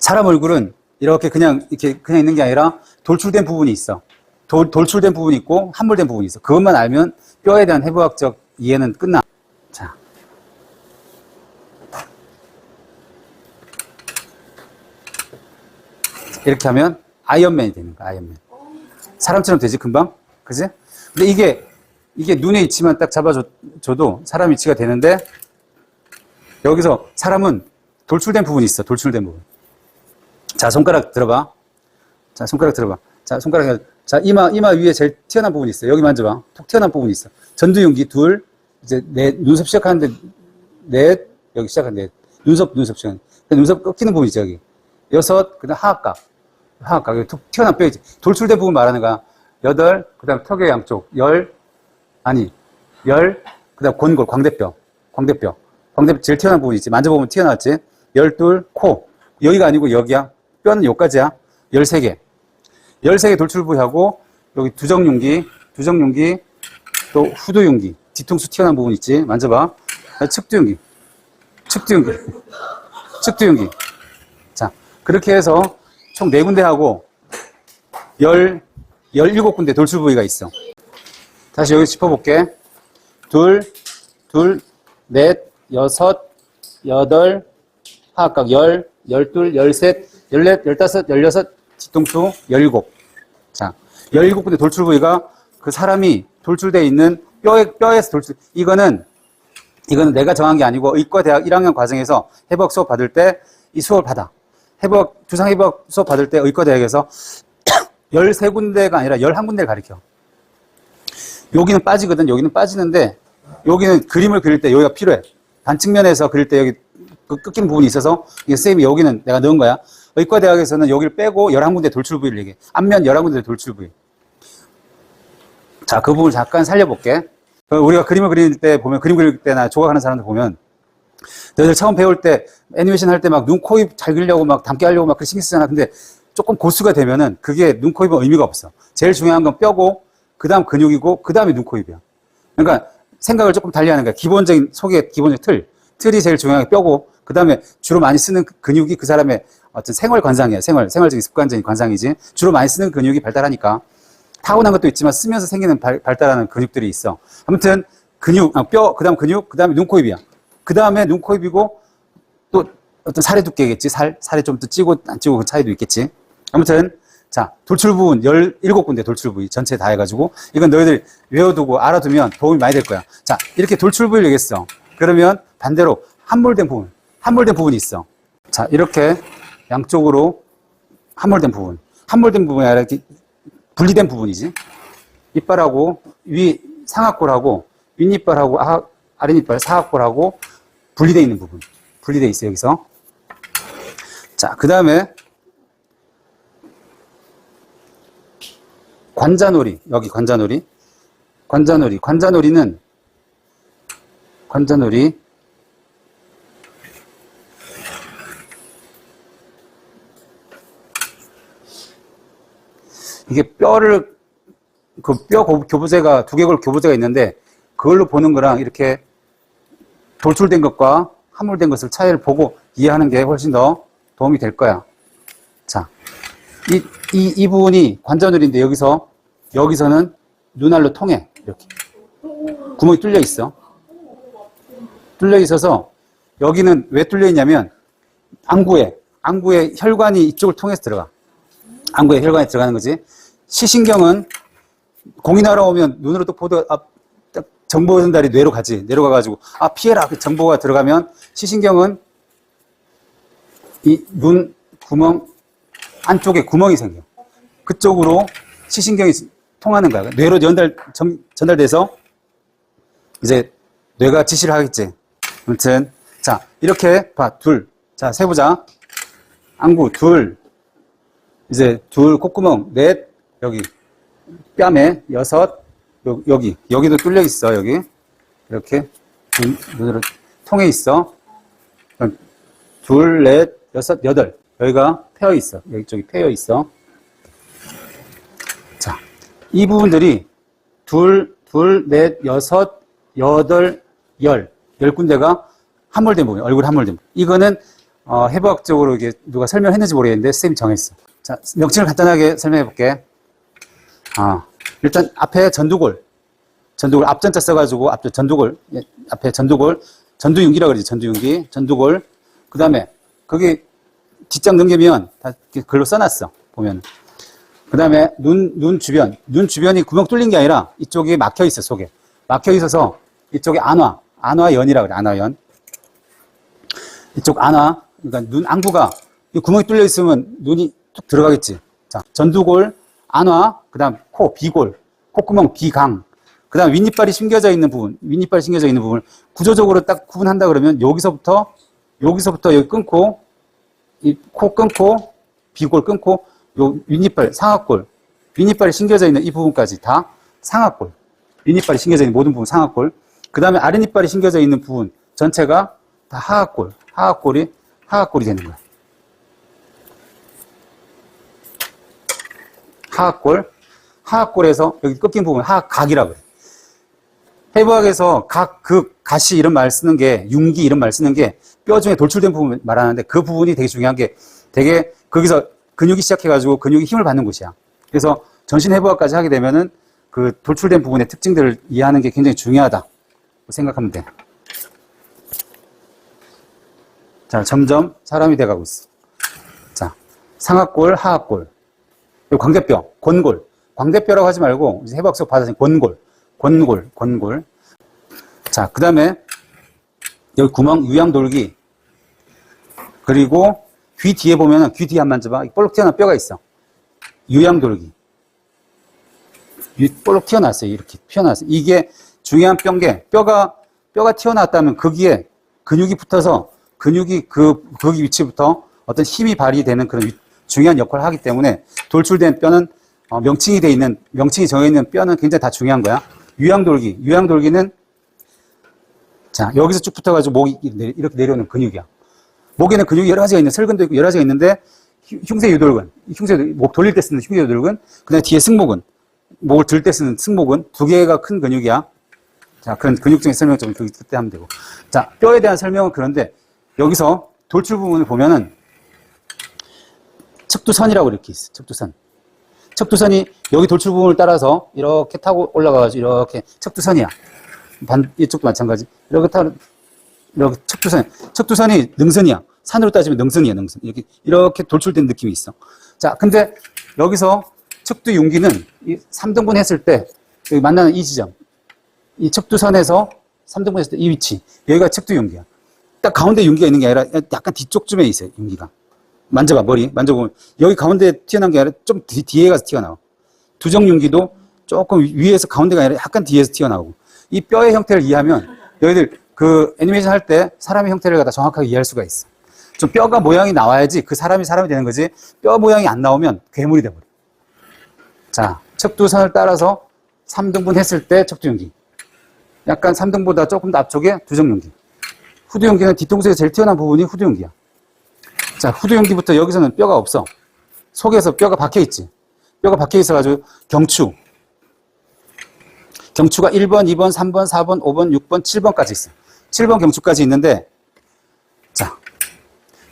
사람 얼굴은 이렇게 그냥 있는 게 아니라 돌출된 부분이 있어. 돌출된 부분이 있고 함몰된 부분이 있어. 그것만 알면 뼈에 대한 해부학적 이해는 끝나. 자. 이렇게 하면 아이언맨이 되는 거야, 아이언맨. 사람처럼 되지, 금방? 그지? 근데 이게 눈에 위치만 딱 잡아줘도 사람 위치가 되는데, 여기서 사람은 돌출된 부분이 있어, 돌출된 부분. 자, 손가락 들어봐. 자, 손가락 들어봐. 자, 손가락, 자, 이마 위에 제일 튀어나온 부분이 있어. 여기 만져봐. 톡 튀어나온 부분이 있어. 전두윤기, 둘, 이제 넷, 눈썹 시작하는데, 넷, 여기 시작한 넷. 눈썹 시작하는. 눈썹 꺾이는 부분이지, 여기. 여섯, 그 다음 하악각, 여기 툭 튀어나온 뼈이지. 돌출된 부분 말하는 거야. 여덟, 그 다음 턱의 양쪽. 열, 그 다음 권골, 광대뼈 제일 튀어나온 부분이 있지. 만져보면 튀어나왔지. 12, 코. 여기가 아니고 여기야. 뼈는 여기까지야. 13개. 13개 돌출부위하고, 여기 두정윤기, 또 후두윤기. 뒤통수 튀어나온 부분 있지. 만져봐. 측두윤기. 측두윤기. 자, 그렇게 해서 총 4군데 하고, 17군데 돌출부위가 있어. 다시 여기 짚어볼게. 둘, 넷, 여섯, 여덟, 하악각 10, 12, 13, 14, 15, 16, 뒤통수 17. 자, 17군데 돌출부위가 그 사람이 돌출되어 있는 뼈에서 돌출, 이거는 내가 정한 게 아니고 의과대학 1학년 과정에서 해부학 수업 받을 때 이 수업을 받아. 주상해부학 수업 받을 때 의과대학에서 13군데가 아니라 11군데를 가르쳐. 여기는 빠지거든. 여기는 빠지는데, 여기는 그림을 그릴 때 여기가 필요해. 반측면에서 그릴 때 여기 꺾이는 부분이 있어서, 이게 쌤이 여기는 내가 넣은 거야. 의과대학에서는 여기를 빼고 11군데 돌출부위를 얘기해. 앞면 11군데 돌출부위. 자, 그 부분을 잠깐 살려볼게. 우리가 그림을 그릴 때 보면, 그림 그릴 때나 조각하는 사람들 보면, 너희들 처음 배울 때, 애니메이션 할 때 막 눈, 코, 입 잘 그리려고 막 담게 하려고 막 그렇게 신경 쓰잖아. 근데 조금 고수가 되면은 그게 눈, 코, 입은 의미가 없어. 제일 중요한 건 뼈고, 그 다음 근육이고, 그 다음에 눈, 코, 입이야. 그러니까 생각을 조금 달리 하는 거야. 기본적인, 속의 기본적인 틀이 제일 중요한 게 뼈고, 그 다음에 주로 많이 쓰는 근육이 그 사람의 어떤 생활 관상이야. 생활적인 습관적인 관상이지. 주로 많이 쓰는 근육이 발달하니까. 타고난 것도 있지만 쓰면서 생기는 발달하는 근육들이 있어. 아무튼 뼈, 그 다음 근육, 그 다음에 눈, 코, 입이야. 그 다음에 눈, 코, 입이고 또 어떤 살의 두께겠지. 살이 좀 더 찌고 안 찌고 그 차이도 있겠지. 아무튼 자, 돌출부분 17군데 돌출부위 전체 다 해가지고 이건 너희들 외워두고 알아두면 도움이 많이 될 거야. 자, 이렇게 돌출부위를 얘기했어. 그러면 반대로 함몰된 부분이 있어. 자, 이렇게 양쪽으로 함몰된 부분이 아니라 이렇게 분리된 부분이지. 이빨하고 상악골하고 윗이빨하고 아랫이빨 사악골하고 분리되어 있는 부분. 분리되어 있어, 여기서. 자, 그 다음에 관자놀이. 여기 관자놀이. 관자놀이는 이게 뼈를, 그 뼈 교부제가, 두개골 교부제가 있는데, 그걸로 보는 거랑 이렇게 돌출된 것과 함몰된 것을 차이를 보고 이해하는 게 훨씬 더 도움이 될 거야. 자, 이 부분이 관자놀이인데 여기서는 눈알로 통해. 이렇게. 구멍이 뚫려 있어. 뚫려 있어서 여기는 왜 뚫려 있냐면 안구에 혈관이 이쪽을 통해서 들어가. 안구에 혈관이 들어가는 거지. 시신경은 공이 날아오면 눈으로 또 보도 정보 전달이 뇌로 가지. 뇌로 가가지고 피해라. 그 정보가 들어가면 시신경은 이 눈 구멍 안쪽에 구멍이 생겨. 그쪽으로 시신경이 통하는 거야. 뇌로 전달돼서 이제 뇌가 지시를 하겠지. 아무튼 자, 이렇게 봐. 자, 세보자. 안구 이제 콧구멍 넷, 여기 뺨에 6, 여기도 뚫려 있어. 여기 이렇게 눈으로 통해 있어. 2, 넷, 6, 8. 여기가 패여 있어. 여기 쪽이 패여 있어. 자, 이 부분들이 2, 넷, 6, 8, 10군데가 함몰된 부분, 얼굴 함몰된 부분. 이거는 해부학적으로 이게 누가 설명했는지 모르겠는데 쌤이 정했어. 자, 명칭을 간단하게 설명해 볼게. 일단 앞에 전두골 앞전자 써가지고 앞전 전두골 앞에 전두골 전두윤기라고 그러지. 전두윤기 전두골. 그 다음에 거기 뒷장 넘기면 다 글로 써놨어 보면. 그 다음에 눈 주변이 구멍 뚫린 게 아니라 이쪽이 막혀 있어. 속에 막혀 있어서 이쪽에 안화연이라고 그래. 안화연. 이쪽 안화, 그러니까 눈 안구가 이 구멍이 뚫려 있으면 눈이 툭 들어가겠지. 자, 전두골, 안화, 그 다음 코, 비골, 콧구멍, 비강, 그 다음 윗니빨이 심겨져 있는 부분을 구조적으로 딱 구분한다 그러면 여기서부터 여기 끊고, 이 코 끊고, 비골 끊고, 요 윗니빨, 상악골, 윗니빨이 심겨져 있는 이 부분까지 다 상악골. 윗니빨이 심겨져 있는 모든 부분 상악골. 그 다음에 아랫니빨이 심겨져 있는 부분 전체가 다 하악골. 하악골이 되는 거야. 하악골에서 여기 꺾인 부분 하악각이라고 해. 해부학에서 가시 이런 말 쓰는 게, 융기 이런 말 쓰는 게 뼈 중에 돌출된 부분 말하는데 그 부분이 되게 중요한 게 되게 거기서 근육이 시작해가지고 근육이 힘을 받는 곳이야. 그래서 전신 해부학까지 하게 되면은 그 돌출된 부분의 특징들을 이해하는 게 굉장히 중요하다 생각하면 돼. 자, 점점 사람이 돼가고 있어. 자, 상악골, 하악골. 그리고 광대뼈, 권골. 광대뼈라고 하지 말고 이제 해부학 수업 받아서 권골. 자, 그 다음에 여기 구멍, 유양돌기. 그리고 귀 뒤에 보면은 귀 뒤에 한 번 만져봐. 볼록 튀어나온 뼈가 있어. 유양돌기. 볼록 튀어나왔어요. 이렇게 튀어나왔어요. 이게 중요한 뼈인 게 뼈가 튀어나왔다면 거기에 근육이 붙어서 근육이 거기 위치부터 어떤 힘이 발휘되는 그런 중요한 역할을 하기 때문에 돌출된 뼈는 명칭이 정해 있는 뼈는 굉장히 다 중요한 거야. 유양돌기는 자, 여기서 쭉 붙어가지고 목이 이렇게 내려오는 근육이야. 목에는 근육이 여러 가지가 있는, 설근도 있고 여러 가지가 있는데, 흉쇄유돌근, 목 돌릴 때 쓰는 흉쇄유돌근, 그 다음에 뒤에 승모근, 목을 들 때 쓰는 승모근, 두 개가 큰 근육이야. 자, 그런 근육적인 설명 좀 그때 하면 되고. 자, 뼈에 대한 설명은 그런데, 여기서 돌출 부분을 보면은, 척두선이라고 이렇게 있어, 척두선. 척두선이 여기 돌출 부분을 따라서 이렇게 타고 올라가가지고 이렇게 척두선이야. 이쪽도 마찬가지. 이렇게 척두선이 능선이야. 산으로 따지면 능선이야, 능선. 이렇게 돌출된 느낌이 있어. 자, 근데 여기서 척두윤기는 이 3등분 했을 때, 여기 만나는 이 지점. 이 척두선에서 3등분 했을 때 이 위치. 여기가 척두윤기야. 딱 가운데 윤기가 있는 게 아니라 약간 뒤쪽쯤에 있어요, 윤기가. 만져봐, 머리. 만져보면. 여기 가운데 튀어나온 게 아니라 좀 뒤에 가서 튀어나와. 두정윤기도 조금 위에서 가운데가 아니라 약간 뒤에서 튀어나오고. 이 뼈의 형태를 이해하면 너희들 그 애니메이션 할 때 사람의 형태를 갖다 정확하게 이해할 수가 있어. 좀 뼈가 모양이 나와야지 그 사람이 되는 거지. 뼈 모양이 안 나오면 괴물이 돼버려. 자, 척두선을 따라서 3등분 했을 때 척두윤기. 약간 3등보다 조금 더 앞쪽에 두정윤기. 후두윤기는 뒤통수에서 제일 튀어나온 부분이 후두윤기야. 자, 후두윤기부터 여기서는 뼈가 없어. 속에서 뼈가 박혀있지. 뼈가 박혀있어가지고 경추가 1번, 2번, 3번, 4번, 5번, 6번, 7번까지 있어. 7번 경추까지 있는데, 자,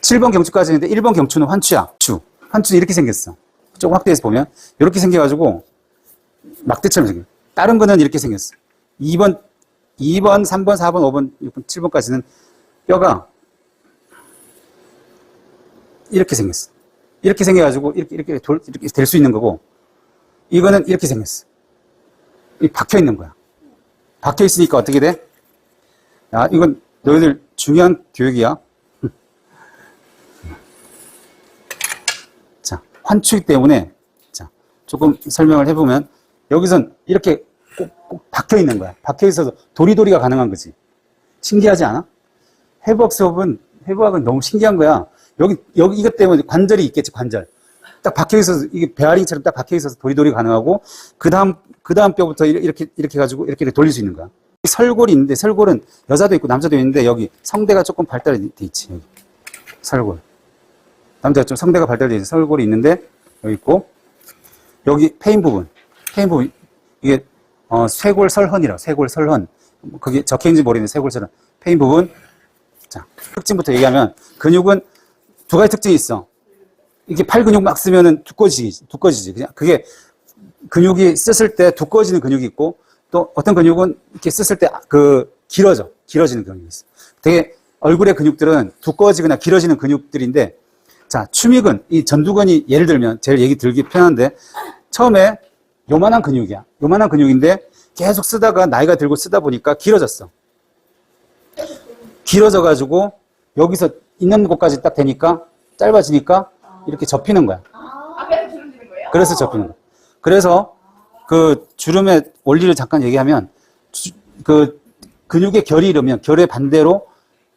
7번 경추까지 있는데 1번 경추는 환추야. 환추는 이렇게 생겼어. 조금 확대해서 보면 이렇게 생겨가지고 막대처럼 생겨. 다른 거는 이렇게 생겼어. 2번, 3번, 4번, 5번, 6번, 7번까지는 뼈가 이렇게 생겼어. 이렇게 생겨가지고 이렇게 될 수 있는 거고, 이거는 이렇게 생겼어. 박혀 있는 거야. 박혀 있으니까 어떻게 돼? 야, 이건 너희들 중요한 교육이야. 자, 환추이기 때문에, 자, 조금 설명을 해보면, 여기선 이렇게 꼭 박혀 있는 거야. 박혀 있어서 도리도리가 가능한 거지. 신기하지 않아? 해부학은 너무 신기한 거야. 여기 이것 때문에 관절이 있겠지, 관절. 딱 박혀 있어서, 이게 베어링처럼 딱 박혀 있어서 도리도리가 가능하고, 그 다음 뼈부터 이렇게 가지고 이렇게 돌릴 수 있는 거야. 설골이 있는데, 설골은 여자도 있고 남자도 있는데, 여기 성대가 조금 발달돼 있지, 여기. 설골. 남자가 좀 성대가 발달돼 있는 설골이 있는데, 여기 있고, 여기 페인 부분. 이게, 쇄골설헌이라, 쇄골설헌. 그게 적혀있는지 모르겠는데, 쇄골설헌. 페인 부분. 자, 특징부터 얘기하면, 근육은 두 가지 특징이 있어. 이게 팔 근육 막 쓰면은 두꺼워지지. 그냥 그게 근육이 썼을 때 두꺼워지는 근육이 있고, 또 어떤 근육은 이렇게 썼을 때 길어지는 근육이 있어. 되게 얼굴의 근육들은 두꺼워지거나 길어지는 근육들인데, 자, 추미근, 이 전두근이 예를 들면, 제일 얘기 들기 편한데, 처음에 요만한 근육이야. 요만한 근육인데, 계속 쓰다가 나이가 들고 쓰다 보니까 길어졌어. 길어져가지고, 여기서 있는 곳까지 딱 되니까, 짧아지니까, 이렇게 접히는 거야. 그래서 주름지는 거예요? 그래서 접히는 거야. 그래서, 그 주름의 원리를 잠깐 얘기하면, 그 근육의 결이 이르면, 결의 반대로,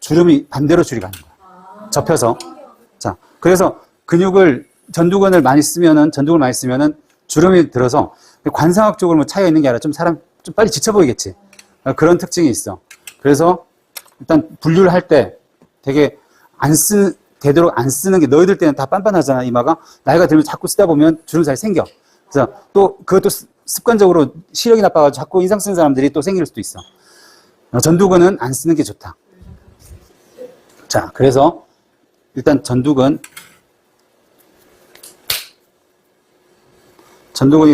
주름이 반대로 줄이 가는 거야. 접혀서. 자, 그래서 전두근을 많이 쓰면은 주름이 들어서 관상학적으로 뭐 차이가 있는 게 아니라 사람 좀 빨리 지쳐 보이겠지. 그런 특징이 있어. 그래서 일단 분류를 할 때 되게 되도록 안 쓰는 게, 너희들 때는 다 빤빤하잖아, 이마가. 나이가 들면 자꾸 쓰다 보면 주름살이 생겨. 그래서 또 그것도 습관적으로 시력이 나빠가지고 자꾸 인상 쓰는 사람들이 또 생길 수도 있어. 전두근은 안 쓰는 게 좋다. 자, 그래서 일단 전두근이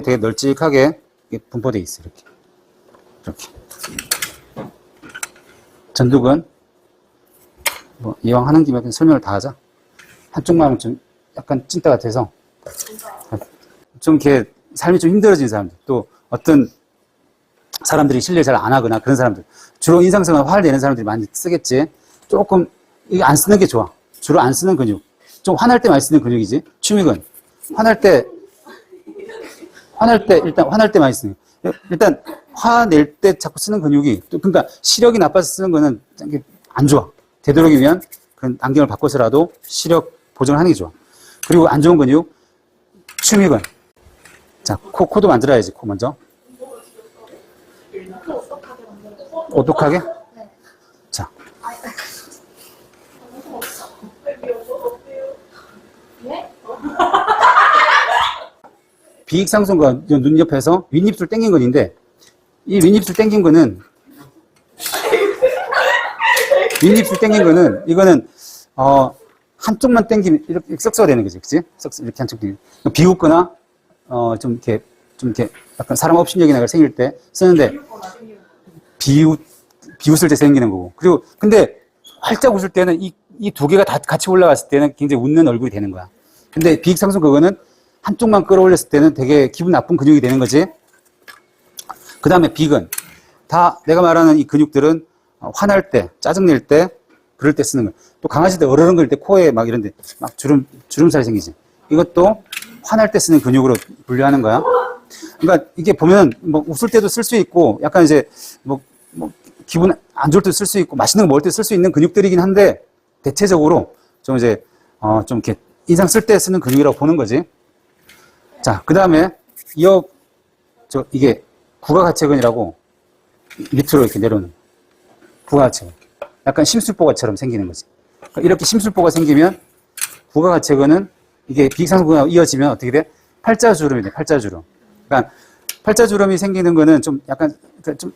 되게 널찍하게 분포되어 있어. 이렇게. 전두근, 뭐, 이왕 하는 김에 설명을 다 하자. 한쪽만 좀 약간 찐따 같아서. 좀 이렇게 삶이 좀 힘들어진 사람들, 또 어떤 사람들이 실례 잘 안 하거나 그런 사람들, 주로 인상성은 화를 내는 사람들이 많이 쓰겠지. 조금, 이게 안 쓰는 게 좋아. 주로 안 쓰는 근육. 좀 화날 때 많이 쓰는 근육이지. 추미근. 화날 때 많이 쓰는. 일단, 화낼 때 자꾸 쓰는 근육이, 또, 그러니까 시력이 나빠서 쓰는 거는 안 좋아. 되도록이면 그런 안경을 바꿔서라도 시력 보정을 하는 게 좋아. 그리고 안 좋은 근육, 추미근. 자, 코도 만들어야지, 코 먼저. 오똑하게? 네. 자. 비익상순과 눈 옆에서 윗입술 당긴 건인데, 이 윗입술 당긴 거는, 이거는, 한쪽만 당기면 이렇게 썩서가 되는 거지, 그치? 이렇게 한쪽 당기면. 비웃거나, 좀 이렇게 약간 사람 업신여기는 걸 생길 때 쓰는데, 비웃을 때 생기는 거고. 그리고, 근데, 활짝 웃을 때는 이 두 개가 다 같이 올라갔을 때는 굉장히 웃는 얼굴이 되는 거야. 근데 비익상순 그거는 한쪽만 끌어올렸을 때는 되게 기분 나쁜 근육이 되는 거지. 그 다음에 비근. 다 내가 말하는 이 근육들은 화날 때, 짜증낼 때, 그럴 때 쓰는 거야. 또 강아지들 어르렁거릴 때 코에 막 이런데 막 주름살이 생기지. 이것도 화날 때 쓰는 근육으로 분류하는 거야. 그러니까 이게 보면 뭐 웃을 때도 쓸 수 있고 약간 이제 뭐 기분 안 좋을 때 쓸 수 있고 맛있는 거 먹을 때 쓸 수 있는 근육들이긴 한데 대체적으로 좀 이제 좀 이렇게 인상 쓸 때 쓰는 근육이라고 보는 거지. 자, 그 다음에 이게 구가하체근이라고 밑으로 이렇게 내려오는 구가하체근. 약간 심술보가처럼 생기는 거지. 그러니까 이렇게 심술보가 생기면 구가하체근은 이게 비익상순하고 이어지면 어떻게 돼? 팔자주름이 돼. 팔자주름. 그러니까 팔자주름이 생기는 거는 좀 약간 좀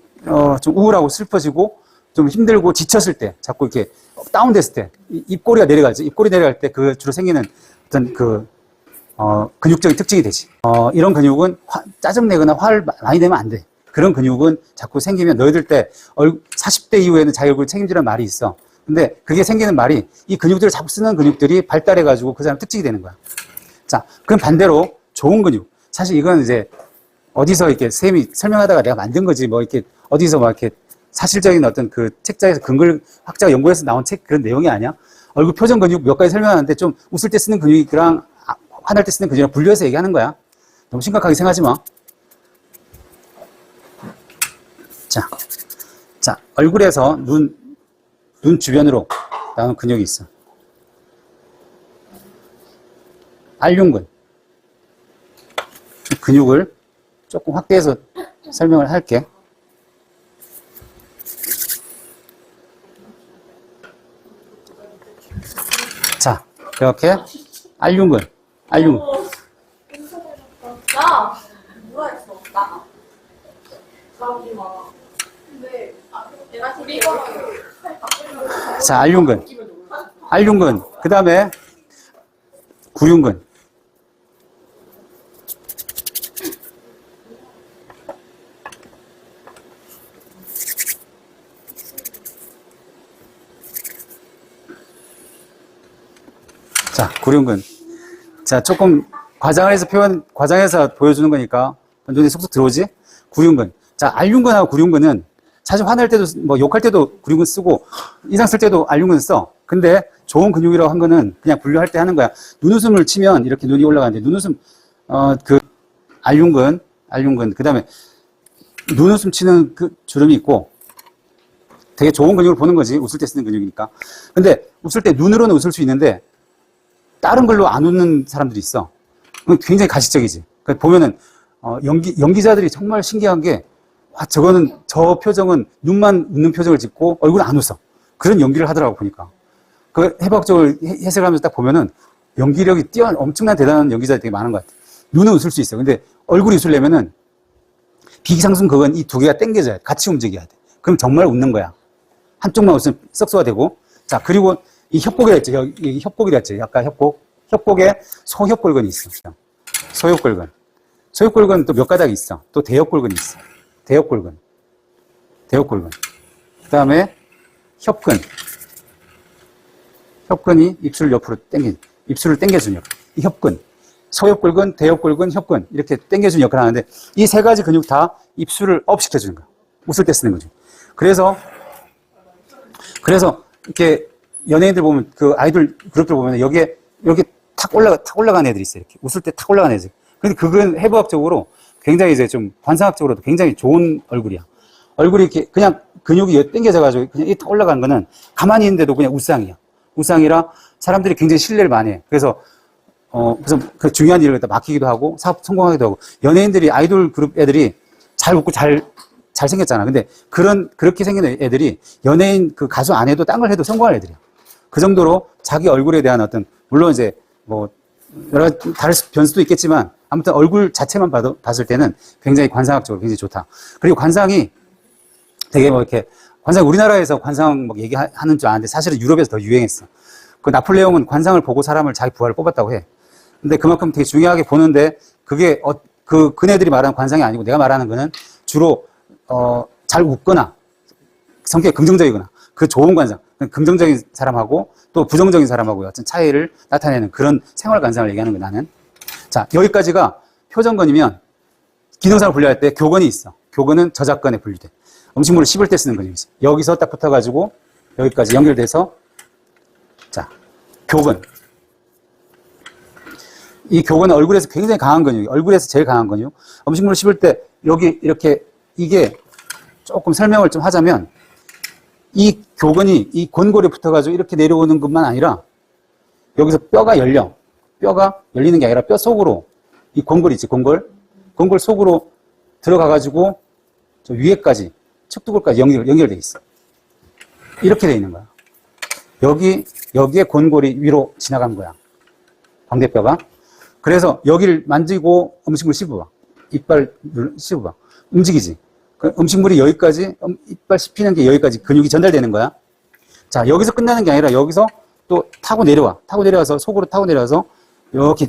우울하고 슬퍼지고 좀 힘들고 지쳤을 때, 자꾸 이렇게 다운됐을 때, 입꼬리가 내려가죠. 입꼬리 내려갈 때 그 주로 생기는 어떤 근육적인 특징이 되지. 이런 근육은 짜증내거나 화를 많이 내면 안 돼. 그런 근육은 자꾸 생기면 너희들 때 40대 이후에는 자기 얼굴 책임지라는 말이 있어. 근데 그게 생기는 말이 이 근육들을 자꾸 쓰는 근육들이 발달해가지고 그 사람 특징이 되는 거야. 자, 그럼 반대로 좋은 근육. 사실 이건 이제 어디서 이렇게 쌤이 설명하다가 내가 만든 거지. 뭐 이렇게 어디서 막 이렇게 사실적인 어떤 그 책자에서 학자가 연구해서 나온 책 그런 내용이 아니야. 얼굴 표정 근육 몇 가지 설명하는데 좀 웃을 때 쓰는 근육이랑 화날 때 쓰는 근육이랑 분류해서 얘기하는 거야. 너무 심각하게 생각하지 마. 자, 얼굴에서 눈 주변으로 나오는 근육이 있어. 알륜근. 근육을 조금 확대해서 설명을 할게. 자, 이렇게 알륜근. 나 뭐라 했어? 나오지 마. 근데 내가 우리가 자, 알륜근. 그 다음에 구륜근. 자, 구륜근. 자, 조금 과장해서 보여주는 거니까 눈에 쏙쏙 들어오지? 구륜근. 자, 알륜근하고 구륜근은 사실 화낼 때도, 뭐 욕할 때도 구륜근 쓰고, 인상 쓸 때도 알륜근 써. 근데 좋은 근육이라고 한 거는 그냥 분류할 때 하는 거야. 눈웃음을 치면 이렇게 눈이 올라가는데, 눈웃음, 알륜근, 그 다음에 눈웃음 치는 그 주름이 있고, 되게 좋은 근육을 보는 거지. 웃을 때 쓰는 근육이니까. 근데 웃을 때 눈으로는 웃을 수 있는데, 다른 걸로 안 웃는 사람들이 있어. 그건 굉장히 가식적이지. 그러니까 보면은, 연기자들이 정말 신기한 게, 와, 저 표정은 눈만 웃는 표정을 짓고 얼굴은 안 웃어. 그런 연기를 하더라고, 보니까. 그 해부학적으로 해석을 하면서 딱 보면은 연기력이 엄청난 대단한 연기자들이 되게 많은 것 같아. 눈은 웃을 수 있어. 근데 얼굴이 웃으려면은 비기상승 그건 이 두 개가 땡겨져야 돼. 같이 움직여야 돼. 그럼 정말 웃는 거야. 한쪽만 웃으면 썩소가 되고. 자, 그리고 이 협곡이라 했죠. 이 협곡이라 했죠. 아까 협곡. 협곡에 소협골근이 있어. 소협골근. 소협골근 또 몇 가닥이 있어. 또 대협골근이 있어. 대협골근. 그 다음에 협근. 협근이 입술을 옆으로 입술을 당겨주는 역할. 이 협근. 소협골근, 대협골근, 협근. 이렇게 당겨주는 역할을 하는데 이 세 가지 근육 다 입술을 업 시켜주는 거야. 웃을 때 쓰는 거죠. 그래서 이렇게 연예인들 보면 그 아이돌 그룹들 보면 여기 탁 올라간 애들이 있어요. 이렇게 웃을 때 탁 올라간 애들. 근데 그건 해부학적으로 굉장히 이제 좀 관상학적으로도 굉장히 좋은 얼굴이야. 얼굴이 이렇게 그냥 근육이 당겨져가지고 그냥 탁 올라간 거는 가만히 있는데도 그냥 웃상이야. 웃상이라 사람들이 굉장히 신뢰를 많이 해. 그래서 그 중요한 일을 갖다 맡기기도 하고 사업 성공하기도 하고 연예인들이 아이돌 그룹 애들이 잘 웃고 잘 생겼잖아. 근데 그렇게 생긴 애들이 연예인 그 가수 안 해도 딴 걸 해도 성공할 애들이야. 그 정도로 자기 얼굴에 대한 물론 이제 뭐 여러 가지 다를 변수도 있겠지만 아무튼 얼굴 자체만 봤을 때는 굉장히 관상학적으로 굉장히 좋다. 그리고 관상이 되게 우리나라에서 관상 막 얘기하는 줄 아는데 사실은 유럽에서 더 유행했어. 그 나폴레옹은 관상을 보고 사람을 자기 부하를 뽑았다고 해. 근데 그만큼 되게 중요하게 보는데 그게 그네들이 말하는 관상이 아니고 내가 말하는 거는 주로 잘 웃거나 성격이 긍정적이거나 그 좋은 관상, 긍정적인 사람하고 또 부정적인 사람하고의 어떤 차이를 나타내는 그런 생활 관상을 얘기하는 거야, 나는. 자, 여기까지가 표정근이면 기능상을 분류할 때 교근이 있어. 교근은 저작근에 분류돼. 음식물을 씹을 때 쓰는 근육이지. 여기서 딱 붙어가지고 여기까지 연결돼서 자, 교근. 이 교근은 얼굴에서 굉장히 강한 근육이에요. 얼굴에서 제일 강한 근육. 음식물을 씹을 때 여기 이렇게 이게 조금 설명을 좀 하자면 이 교근이 이 권골에 붙어가지고 이렇게 내려오는 것만 아니라 여기서 뼈가 열려. 뼈가 열리는 게 아니라 뼈 속으로 이 권골 있지, 권골. 권골 속으로 들어가가지고 저 위에까지 척두골까지 연결돼 있어. 이렇게 돼 있는 거야. 여기에 권골이 위로 지나간 거야. 광대뼈가. 그래서 여기를 만지고 음식물 씹어봐. 이빨 씹어봐. 움직이지. 그 음식물이 여기까지, 이빨 씹히는 게 여기까지 근육이 전달되는 거야. 자, 여기서 끝나는 게 아니라 여기서 또 타고 내려와. 타고 내려와서 속으로 타고 내려와서 이렇게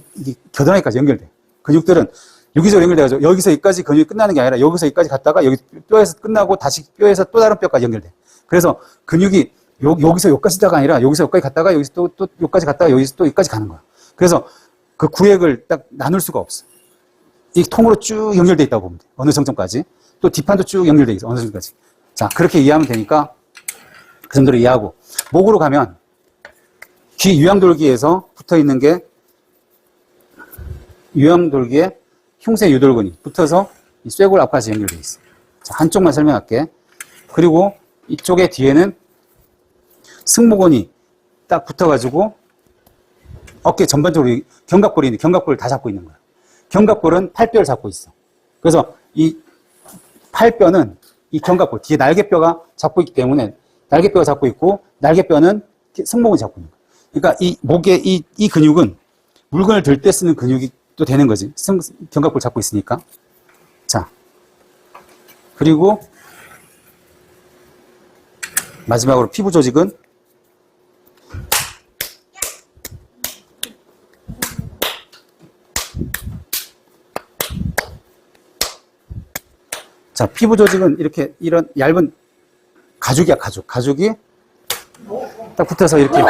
겨드랑이까지 연결돼. 근육들은 유기적으로 연결돼가지고 여기서 여기까지 근육이 끝나는 게 아니라 여기서 여기까지 갔다가 여기 뼈에서 끝나고 다시 뼈에서 또 다른 뼈까지 연결돼. 그래서 근육이 여기서 여기까지가 아니라 여기서 여기까지 갔다가 여기서 또 여기까지 갔다가 여기서 또 여기까지 가는 거야. 그래서 그 구획을 딱 나눌 수가 없어. 이 통으로 쭉 연결돼 있다고 보면 돼. 어느 정점까지. 또 뒷판도 쭉 연결돼 있어. 어느 정도까지. 자, 그렇게 이해하면 되니까 그 정도로 이해하고. 목으로 가면 귀 유양돌기에서 붙어 있는 게 유양돌기에 흉쇄 유돌근이 붙어서 이 쇄골 앞까지 연결돼 있어. 자, 한쪽만 설명할게. 그리고 이쪽에 뒤에는 승모근이 딱 붙어가지고 어깨 전반적으로 견갑골이 있는데 견갑골을 다 잡고 있는 거야. 견갑골은 팔뼈를 잡고 있어. 그래서 이 팔뼈는 이 견갑골, 뒤에 날개뼈가 잡고 있기 때문에 날개뼈가 잡고 있고 날개뼈는 승모근이 잡고 있는 거야. 그러니까 이 목에 이 근육은 물건을 들 때 쓰는 근육이 또 되는 거지. 견갑골 잡고 있으니까. 자. 그리고 마지막으로 피부 조직은 자, 피부 조직은 이렇게 이런 얇은 가죽이야, 가죽. 가죽이 딱 붙어서 이렇게.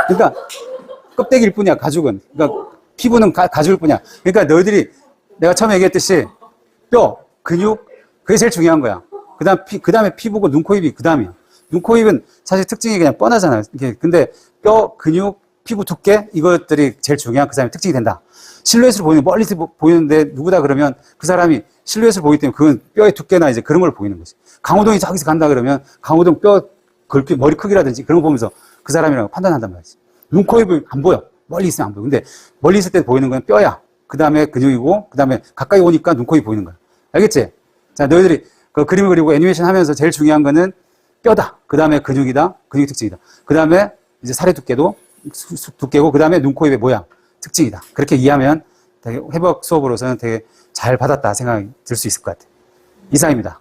그러니까 껍데기일 뿐이야, 가죽은. 그러니까 피부는 가죽일 뿐이야. 그러니까 너희들이 내가 처음에 얘기했듯이 뼈, 근육, 그게 제일 중요한 거야. 그 다음에 피부고 눈, 코, 입이 그 다음이야. 눈, 코, 입은 사실 특징이 그냥 뻔하잖아요. 근데 뼈, 근육, 피부 두께, 이것들이 제일 중요한 그 사람의 특징이 된다. 실루엣으로 보이는, 멀리서 보이는데 누구다 그러면 그 사람이 실루엣을 보기 때문에 그건 뼈의 두께나 이제 그런 걸 보이는 거지. 강호동이 저기서 간다 그러면 강호동 뼈, 굵기, 머리 크기라든지 그런 거 보면서 그 사람이라고 판단한단 말이지. 눈, 코, 입은 안 보여. 멀리 있으면 안 보여. 근데 멀리 있을 때 보이는 건 뼈야. 그 다음에 근육이고, 그 다음에 가까이 오니까 눈, 코, 입이 보이는 거야. 알겠지? 자, 너희들이 그 그림을 그리고 애니메이션 하면서 제일 중요한 거는 뼈다. 그 다음에 근육이다. 근육 특징이다. 그 다음에 이제 살의 두께도 두께고, 그 다음에 눈, 코, 입의 모양, 특징이다. 그렇게 이해하면 되게 회복 수업으로서는 되게 잘 받았다 생각이 들 수 있을 것 같아요. 이상입니다.